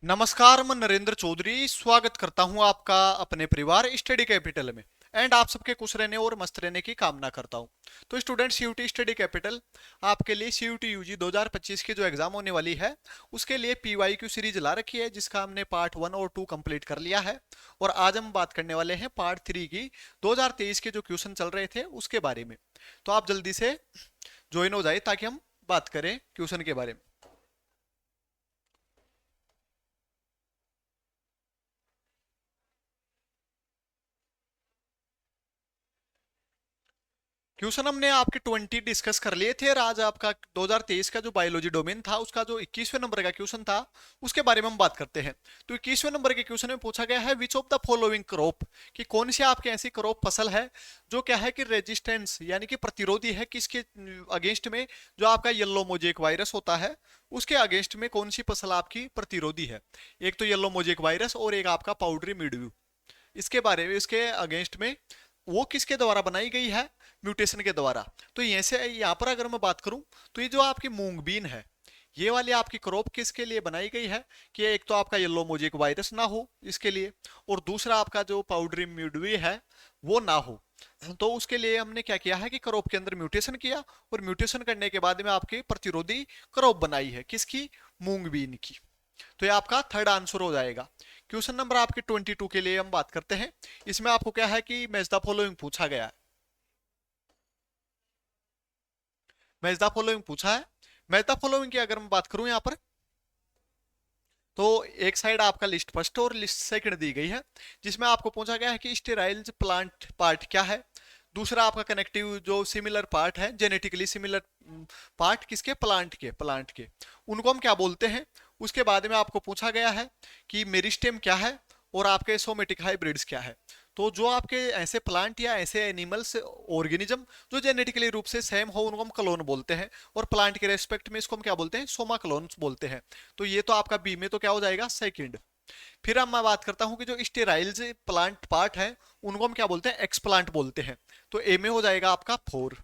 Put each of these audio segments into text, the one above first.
नमस्कार, मैं नरेंद्र चौधरी स्वागत करता हूं आपका अपने परिवार स्टडी कैपिटल में। एंड आप सबके खुश रहने और मस्त रहने की कामना करता हूं। तो स्टूडेंट, सीयूटी स्टडी कैपिटल आपके लिए सीयूटी यूजी 2025 की जो एग्जाम होने वाली है उसके लिए पीवाईक्यू सीरीज ला रखी है, जिसका हमने पार्ट 1 और 2 कंप्लीट कर लिया है। और आज हम बात करने वाले हैं पार्ट 3 की, 2023 के जो क्वेश्चन चल रहे थे उसके बारे में। तो आप जल्दी से ज्वाइन हो जाए ताकि हम बात करें क्वेश्चन के बारे में। क्वेश्चन हमने आपके 20 डिस्कस कर लिए थे और आज आपका 2023 का जो बायोलॉजी डोमेन था उसका जो 21वें नंबर का क्वेश्चन था उसके बारे में हम बात करते हैं। तो 21वें नंबर के क्वेश्चन में पूछा गया है which of the following crop, कि कौन सी आपके ऐसी क्रॉप फसल है जो क्या है कि रेजिस्टेंस यानी कि प्रतिरोधी है किसके अगेंस्ट में, जो आपका येलो मोजेक वायरस होता है उसके अगेंस्ट में कौन सी फसल आपकी प्रतिरोधी है। एक तो येलो मोजेक वायरस और एक आपका पाउडरी मिल्ड्यू, इसके बारे में इसके अगेंस्ट में वो किसके द्वारा बनाई गई है, म्यूटेशन के द्वारा। तो ये से यहाँ पर अगर मैं बात करूं तो ये जो आपकी मूंग बीन है ये वाली आपकी क्रॉप किसके लिए बनाई गई है, कि एक तो आपका येलो मोजेक वायरस ना हो इसके लिए, और दूसरा आपका जो पाउडरी मिल्ड्यू है वो ना हो। तो उसके लिए हमने क्या किया है कि क्रॉप के अंदर म्यूटेशन किया और म्यूटेशन करने के बाद में आपकी प्रतिरोधी क्रॉप बनाई है किसकी, मूंग बीन की। तो ये आपका थर्ड आंसर हो जाएगा। क्वेश्चन नंबर आपके 22 के लिए हम बात करते हैं। इसमें आपको क्या है कि मैच द फॉलोइंग पूछा गया है। मैच द फॉलोइंग पूछा है। मैच द फॉलोइंग की अगर मैं बात करूं यहाँ पर, तो एक साइड आपका लिस्ट फर्स्ट और लिस्ट सेकंड दी गई है, जिसमें आपको पूछा गया है कि स्टेराइल प्लांट पार्ट क्या है। दूसरा आपका कनेक्टिव जो सिमिलर पार्ट है, जेनेटिकली सिमिलर पार्ट किसके, प्लांट के उनको हम क्या बोलते हैं। उसके बाद में आपको पूछा गया है कि मेरिस्टेम क्या है और आपके सोमेटिक हाइब्रिड्स क्या है। तो जो आपके ऐसे प्लांट या ऐसे एनिमल्स ऑर्गेनिज्म जो जेनेटिकली रूप से सेम हो उनको हम क्लोन बोलते हैं, और प्लांट के रेस्पेक्ट में इसको हम क्या बोलते हैं, सोमा क्लोन बोलते हैं। तो ये तो आपका बी में तो क्या हो जाएगा, सेकंड। फिर अब मैं बात करता हूं कि जो स्टेराइल्स प्लांट पार्ट है उनको हम क्या बोलते हैं, एक्सप्लांट बोलते हैं। तो ए में हो जाएगा आपका 4।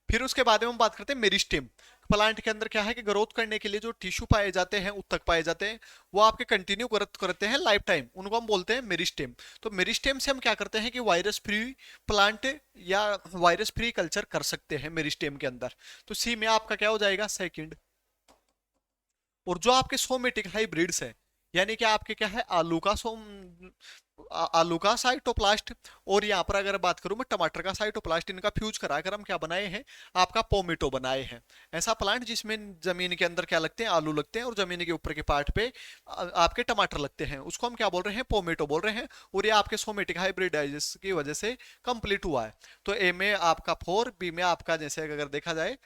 फिर उसके बाद में हम बात करते हैं मेरिस्टेम। प्लांट के अंदर क्या है कि ग्रोथ करने के लिए जो टिश्यू पाए जाते हैं, उत्तक पाए जाते हैं, वो आपके कंटिन्यू ग्रोथ करते हैं लाइफ टाइम, उनको हम बोलते हैं मेरिस्टेम। तो मेरिस्टेम से हम क्या करते हैं कि वायरस फ्री प्लांट या वायरस फ्री कल्चर कर सकते हैं मेरिस्टेम के अंदर। तो सी में आपका क्या हो जाएगा, सेकंड। और जो आपके सोमेटिक हाइब्रिड्स है, यानी कि आपके क्या है आलू का आलू का साइटोप्लास्ट, और यहाँ पर अगर बात करूं मैं टमाटर का साइटोप्लास्ट, इनका फ्यूज कराकर हम क्या बनाए हैं, आपका पोमेटो बनाए हैं। ऐसा प्लांट जिसमें जमीन के अंदर क्या लगते हैं, आलू लगते हैं, और जमीन के ऊपर के पार्ट पे आपके टमाटर लगते हैं, उसको हम क्या बोल रहे हैं, पोमेटो बोल रहे हैं। और ये आपके सोमेटिक हाइब्रिडाइजेशन की वजह से कंप्लीट हुआ है। तो ए में आपका 4, बी में आपका जैसे अगर देखा जाए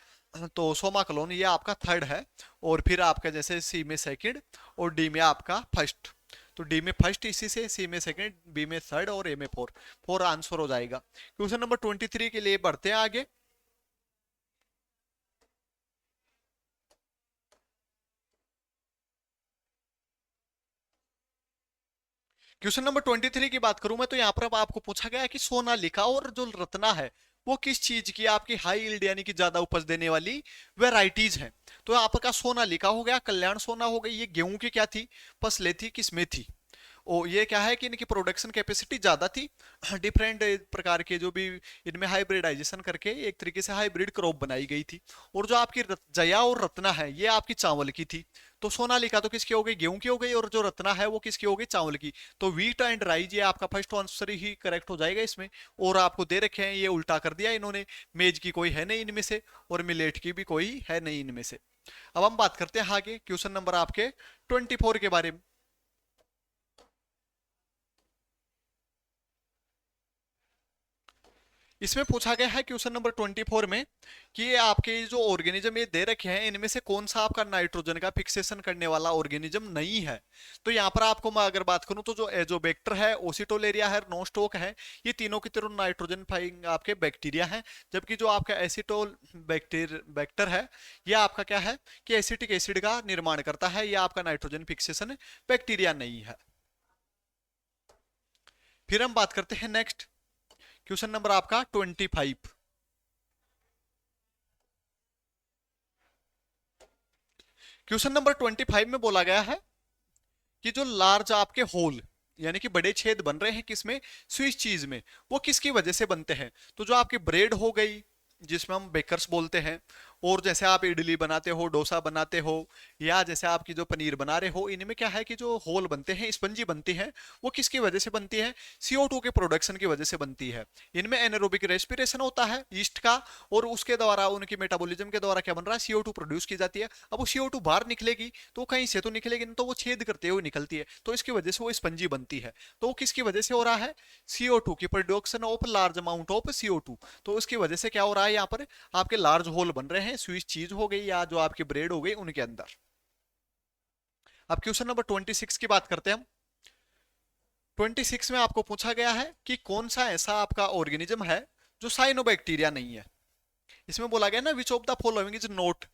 तो सोमा कलोन ये आपका थर्ड है, और फिर आपका जैसे सी में सेकंड और डी में आपका फर्स्ट। तो डी में फर्स्ट, इसी से सी में सेकंड, बी में थर्ड और ए में फोर। फोर आंसर हो जाएगा। क्वेश्चन नंबर 23 के लिए बढ़ते हैं आगे। क्वेश्चन नंबर 23 की बात करूं मैं, तो यहाँ पर अब आपको पूछा गया है कि सोनालिका और जो रत्ना है वो किस चीज की आपकी हाई यील्ड यानी कि ज्यादा उपज देने वाली वेराइटीज हैं। तो आपका सोनालिका हो गया, कल्याण सोना हो गई, ये गेहूं की क्या थी, फसलें थी, किसमें थी। ओ ये क्या है कि इनकी प्रोडक्शन कैपेसिटी ज्यादा थी। डिफरेंट प्रकार के जो भी इनमें हाइब्रिडाइजेशन करके एक तरीके से हाइब्रिड क्रॉप बनाई गई थी। और जो आपकी जया और रत्ना है ये आपकी चावल की थी। तो सोनालिका तो किसकी हो गई, गेहूं की हो गई, और जो रत्ना है वो किसकी हो गई, चावल की। तो वीट एंड राइज ये आपका फर्स्ट आंसर ही करेक्ट हो जाएगा इसमें। और आपको दे रखे हैं, ये उल्टा कर दिया इन्होंने, मेज की कोई है नहीं इनमें से और मिलेट की भी कोई है नहीं इनमें से। अब हम बात करते हैं आगे क्वेश्चन नंबर आपके 24 के बारे में। इसमें पूछा गया है क्वेश्चन नंबर 24 में कि ये आपके जो ऑर्गेनिज्म ये दे रखे हैं इनमें से कौन सा आपका नाइट्रोजन का फिक्सेशन करने वाला ऑर्गेनिज्म नहीं है। तो यहाँ पर आपको मैं अगर बात करूं तो जो एजोबैक्टर है, ओसिटोलेरिया है, नोस्टोक है, ये तीनों की तीनों नाइट्रोजन फाइंग आपके बैक्टीरिया हैं। जबकि जो आपका एसिटोल बैक्टर है ये आपका क्या है कि एसिटिक एसिड का निर्माण करता है, ये आपका नाइट्रोजन फिक्सेशन बैक्टीरिया नहीं है। फिर हम बात करते हैं नेक्स्ट क्वेश्चन नंबर आपका 25। क्वेश्चन नंबर 25 में बोला गया है कि जो लार्ज आपके होल यानी कि बड़े छेद बन रहे हैं किसमें, स्विस चीज में, वो किसकी वजह से बनते हैं। तो जो आपकी ब्रेड हो गई जिसमें हम बेकर्स बोलते हैं, और जैसे आप इडली बनाते हो, डोसा बनाते हो, या जैसे आपकी जो पनीर बना रहे हो, इनमें क्या है कि जो होल बनते हैं, स्पंजी बनती है, वो किसकी वजह से बनती है, CO2 के प्रोडक्शन की वजह से बनती है। इनमें एनारोबिक रेस्पिरेशन होता है ईस्ट का, और उसके द्वारा उनकी मेटाबॉलिज्म के द्वारा क्या बन रहा है, CO2 प्रोड्यूस की जाती है। अब वो CO2 बाहर निकलेगी तो कहीं से तो निकलेगी ना, तो वो छेद करते हुए निकलती है, तो इसकी वजह से वो स्पंजी बनती है। तो वो किसकी वजह से हो रहा है, CO2 की production of large amount of CO2। तो उसकी वजह से क्या हो रहा है, यहाँ पर आपके लार्ज होल बन रहे हैं, स्विस चीज हो गई या जो आपकी ब्रेड हो गई उनके अंदर। अब क्वेश्चन नंबर 26 की बात करते हैं हम। 26 में आपको पूछा गया है कि कौन सा ऐसा आपका ऑर्गेनिज्म है जो साइनोबैक्टीरिया नहीं है। इसमें बोला गया ना which of the following is note,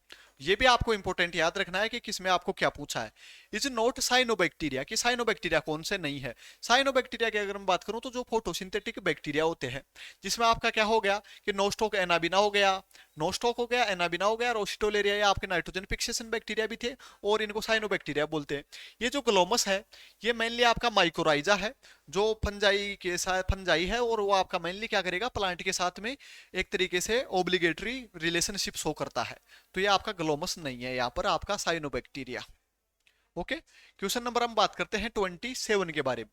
ये भी आपको इंपॉर्टेंट याद रखना है कि किसमें आपको क्या पूछा है, इज नॉट साइनोबैक्टीरिया, कि साइनोबैक्टीरिया कौन से नहीं है। साइनोबैक्टीरिया की अगर मैं बात करूं तो जो फोटोसिंथेटिक बैक्टीरिया होते हैं, जिसमें आपका क्या हो गया कि नोस्टोक एनाबिना हो गया, नोस्टोक हो गया, एनाबिना हो गया, रोस्टोलेरिया या आपके नाइट्रोजन फिक्सेशन बैक्टीरिया भी थे, और इनको साइनोबैक्टीरिया बोलते हैं। ये जो ग्लोमस है ये मेनली आपका माइकोराइजा है, जो फंजाई के साथ फंजाई है, और वो आपका मेनली क्या करेगा, प्लांट के साथ में एक तरीके से ओब्लिगेटरी रिलेशनशिप शो करता है। तो ये आपका ग्लोमस नहीं है, यहाँ पर आपका साइनोबैक्टीरिया। ओके, क्वेश्चन नंबर हम बात करते हैं 27 के बारे में।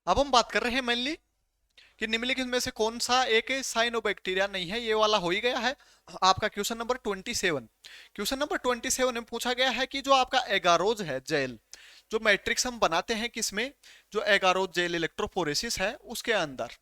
अब हम बात कर रहे हैं मेनली कि निम्नलिखित में से कौन सा एक साइनोबैक्टीरिया नहीं है, ये वाला हो ही गया है आपका क्वेश्चन नंबर 27। क्वेश्चन नंबर 27 में पूछा गया है कि जो आपका एगारोज है जेल, जो मैट्रिक्स हम बनाते हैं किसमें, जो एगारोज जेल इलेक्ट्रोफोरेसिस है उसके अंदर,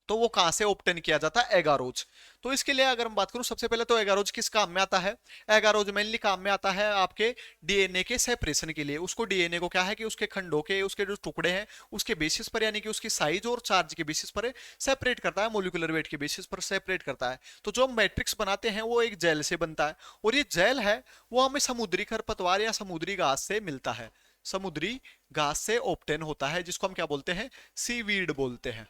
तो वो कहां से ऑब्टेन किया जाता है, एगारोज। तो इसके लिए अगर हम बात करूं, सबसे पहले तो एगारोज किस काम में आता है, एगारोज मेनली काम में आता है आपके डीएनए के सेपरेशन के लिए। उसको डीएनए को क्या है कि उसके खंडों के, उसके जो टुकड़े हैं उसके बेसिस पर, यानी कि उसकी साइज और चार्ज के बेसिस पर सेपरेट करता है, मोलिकुलर वेट के बेसिस पर सेपरेट करता है। तो जो हम मैट्रिक्स बनाते हैं वो एक जेल से बनता है, और ये जेल है वो हमें समुद्री खरपतवार या समुद्री घास से मिलता है, समुद्री घास से ऑब्टेन होता है, जिसको हम क्या बोलते हैं, सीवीड बोलते हैं।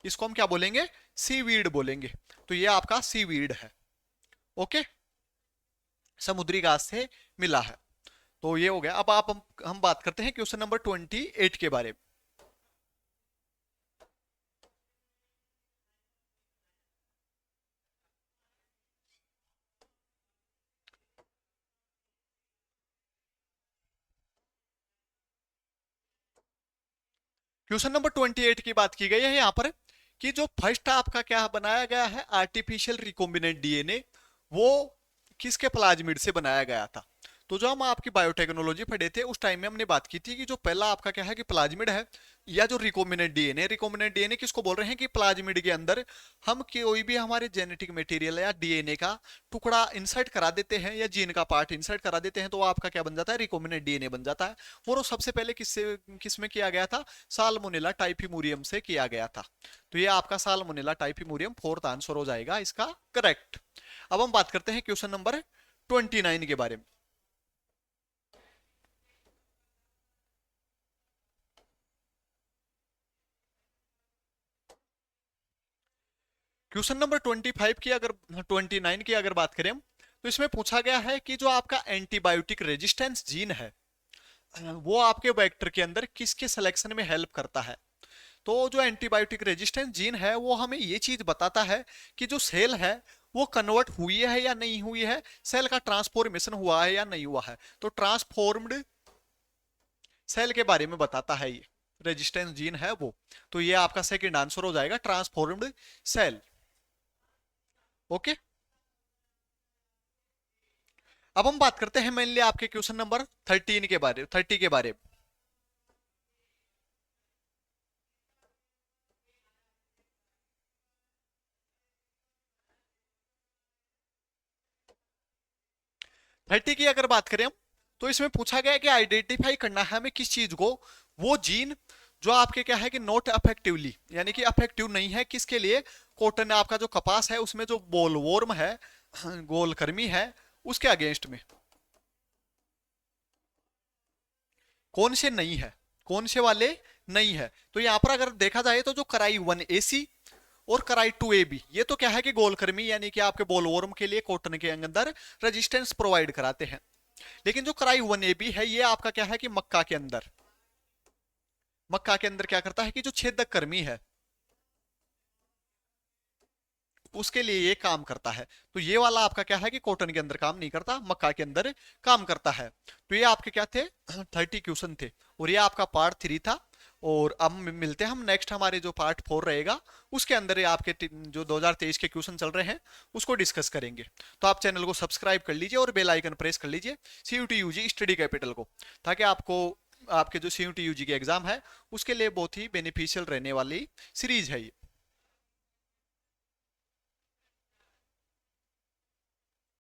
इसको हम क्या बोलेंगे, सीवीड बोलेंगे। तो ये आपका सीवीड है। ओके, समुद्री घास से मिला है। तो ये हो गया। अब हम बात करते हैं क्वेश्चन नंबर 28 के बारे में। क्वेश्चन नंबर 28 की बात की गई है यहाँ पर कि जो फर्स्ट आपका क्या बनाया गया है, आर्टिफिशियल रिकॉम्बिनेंट डीएनए, वो किसके प्लाज्मिड से बनाया गया था। तो जो हम आपकी बायोटेक्नोलॉजी पढ़े थे उस टाइम में हमने बात की थी कि जो पहला आपका क्या है कि प्लाज्मिड है, या जो रिकॉम्बिनेंट डीएनए, रिकॉम्बिनेंट डीएनए किसको बोल रहे हैं कि प्लाज्मिड के अंदर हम कोई भी हमारे जेनेटिक मटेरियल या डीएनए का टुकड़ा इंसर्ट करा देते हैं या जीन का पार्ट इंसर्ट करा देते हैं, तो वो आपका क्या बन जाता है, रिकॉम्बिनेंट डीएनए बन जाता है। और वो सबसे पहले किसमें किया गया था, साल्मोनेला टाइफीमूरियम से किया गया था। तो ये आपका साल्मोनेला टाइफीमूरियम फोर्थ आंसर हो जाएगा इसका करेक्ट। अब हम बात करते हैं क्वेश्चन नंबर 29 के बारे में। क्वेश्चन नंबर 25 की अगर 29 की अगर बात करें हम, तो इसमें पूछा गया है कि जो आपका एंटीबायोटिक रेजिस्टेंस जीन है वो आपके वेक्टर के अंदर किसके सिलेक्शन में हेल्प करता है। तो जो एंटीबायोटिक रेजिस्टेंस जीन है वो हमें ये चीज बताता है कि जो सेल है वो कन्वर्ट हुई है या नहीं हुई है, सेल का ट्रांसफॉर्मेशन हुआ है या नहीं हुआ है। तो ट्रांसफॉर्म्ड सेल के बारे में बताता है ये रेजिस्टेंस जीन है वो। तो ये आपका सेकंड आंसर हो जाएगा, ट्रांसफॉर्म्ड सेल। ओके, अब हम बात करते हैं मेनली आपके क्वेश्चन नंबर 30 के बारे में। 30 की अगर बात करें हम, तो इसमें पूछा गया है कि आइडेंटिफाई करना है हमें किस चीज को, वो जीन जो आपके क्या है कि नॉट अफेक्टिवली, यानी कि अफेक्टिव नहीं है किसके लिए, कॉटन आपका जो कपास है उसमें जो बोलवॉर्म है, गोलकृमि है, उसके अगेंस्ट में कौन से नहीं है, कौन से वाले नहीं है। तो यहां पर अगर देखा जाए तो जो कराई 1AC और कराई 2AB, ये तो क्या है कि गोलकृमि यानी कि आपके बोलवर्म के लिए कॉटन के अंदर रेजिस्टेंस प्रोवाइड कराते हैं। लेकिन जो कराई 1AB है ये आपका क्या है कि मक्का के अंदर क्या करता है कि जो छेदक कृमि है उसके लिए ये काम करता है। तो ये वाला आपका क्या है कि कॉटन के अंदर काम नहीं करता, मक्का के अंदर काम करता है। तो ये आपके क्या थे 30 क्वेश्चन थे और ये आपका पार्ट 3 था। और अब मिलते हैं हम नेक्स्ट हमारे जो पार्ट 4 रहेगा उसके अंदर ये आपके जो 2023 के क्वेश्चन चल रहे हैं उसको डिस्कस करेंगे। तो आप चैनल को सब्सक्राइब कर लीजिए और बेल आइकन प्रेस कर लीजिए CUT UG स्टडी कैपिटल को, ताकि आपको आपके जो CUT UG के एग्जाम है उसके लिए बहुत ही बेनिफिशियल रहने वाली सीरीज है ये।